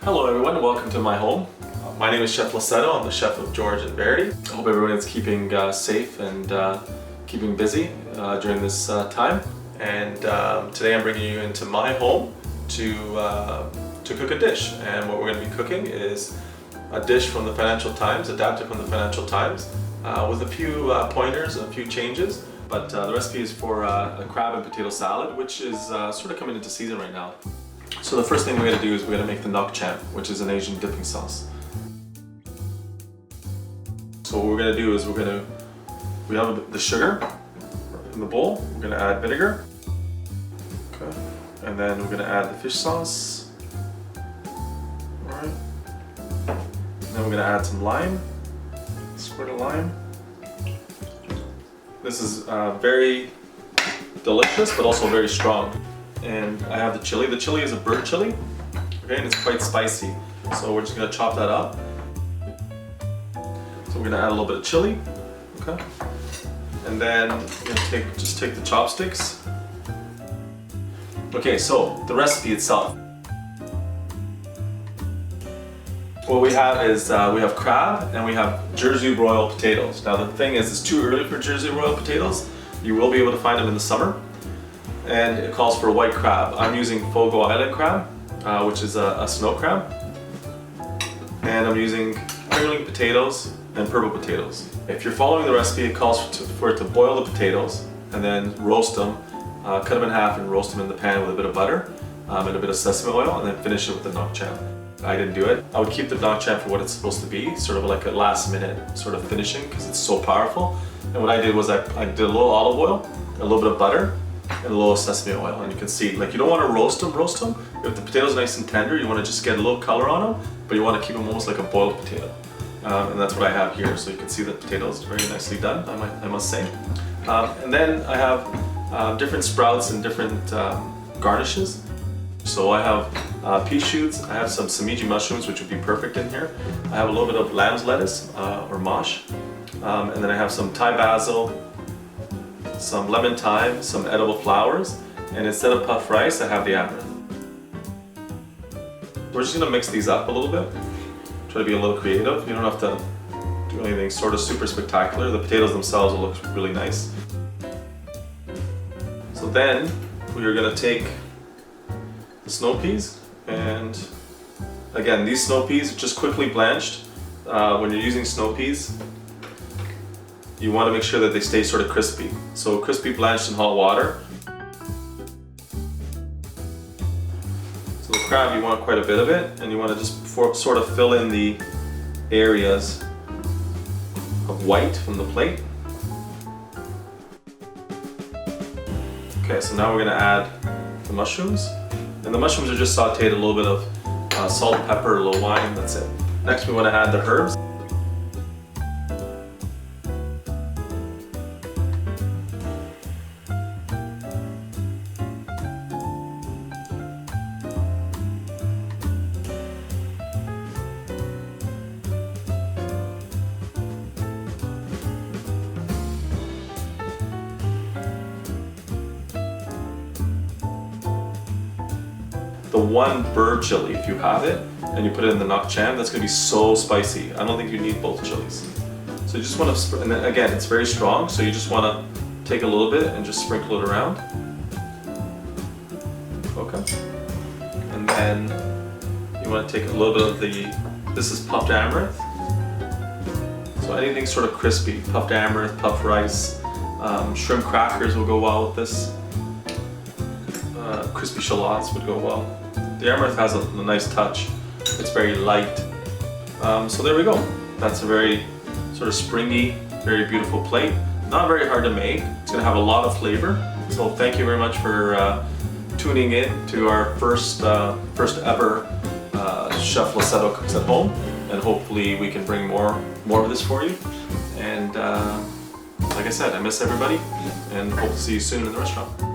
Hello everyone, welcome to my home. My name is Chef Loseto. I'm the chef of George and Verity. I hope everyone is keeping safe and keeping busy during this time. And today I'm bringing you into my home to cook a dish. And what we're going to be cooking is a dish from the Financial Times, adapted from the Financial Times, with a few pointers, a few changes. But the recipe is for a crab and potato salad, which is sort of coming into season right now. So the first thing we're going to do is we're going to make the Nuoc Cham, which is an Asian dipping sauce. So what we're going to do is we have the sugar in the bowl. We're going to add vinegar. Okay. And then we're going to add the fish sauce. Alright. Then we're going to add some lime. A squirt of lime. This is very delicious, but also very strong. And I have the chili. The chili is a bird chili, okay, and it's quite spicy. So we're just gonna chop that up. So we're gonna add a little bit of chili, okay, and then we're gonna just take the chopsticks. Okay, so the recipe itself. What we have is we have crab and we have Jersey Royal potatoes. Now the thing is, it's too early for Jersey Royal potatoes. You will be able to find them in the summer. And it calls for white crab. I'm using FOGO island crab, which is a snow crab. And I'm using fingerling potatoes and purple potatoes. If you're following the recipe, it calls for it to boil the potatoes and then roast them, cut them in half and roast them in the pan with a bit of butter and a bit of sesame oil, and then finish it with the Nuoc Cham. I didn't do it. I would keep the Nuoc Cham for what it's supposed to be, sort of like a last minute sort of finishing, because it's so powerful. And what I did was I did a little olive oil, a little bit of butter, and a little sesame oil, and you can see, like, you don't want to roast them. If the potatoes are nice and tender, you want to just get a little color on them, but you want to keep them almost like a boiled potato. And that's what I have here, so you can see the potatoes very nicely done, I must say. And then I have different sprouts and different garnishes. So I have pea shoots, I have some SHIMEJI mushrooms, which would be perfect in here. I have a little bit of lamb's lettuce, or mosh, and then I have some Thai basil, some lemon thyme, some edible flowers, and instead of puffed rice, I have the amaranth. We're just going to mix these up a little bit, try to be a little creative. You don't have to do anything sort of super spectacular. The potatoes themselves will look really nice. So then we are going to take the snow peas, and again, these snow peas just quickly blanched. When you're using snow peas, you want to make sure that they stay sort of crispy. So crispy blanched in hot water. So the crab, you want quite a bit of it, and you want to just sort of fill in the areas of white from the plate. Okay, so now we're going to add the mushrooms. And the mushrooms are just sauteed, a little bit of salt, pepper, a little wine, that's it. Next we want to add the herbs. The one bird chili, if you have it, and you put it in the Nuoc Cham, that's going to be so spicy. I don't think you need both chilies. So you just want to, and then again, it's very strong, so you just want to take a little bit and just sprinkle it around. Okay. And then you want to take a little bit of this is puffed amaranth. So anything sort of crispy, puffed amaranth, puffed rice, shrimp crackers will go well with this. Crispy shallots would go well. The amaranth has a nice touch. It's very light. So there we go. That's a very sort of springy, very beautiful plate. Not very hard to make. It's going to have a lot of flavor. So thank you very much for tuning in to our first ever Chef Loseto Cooks at Home. And hopefully we can bring more of this for you. And like I said, I miss everybody and hope to see you soon in the restaurant.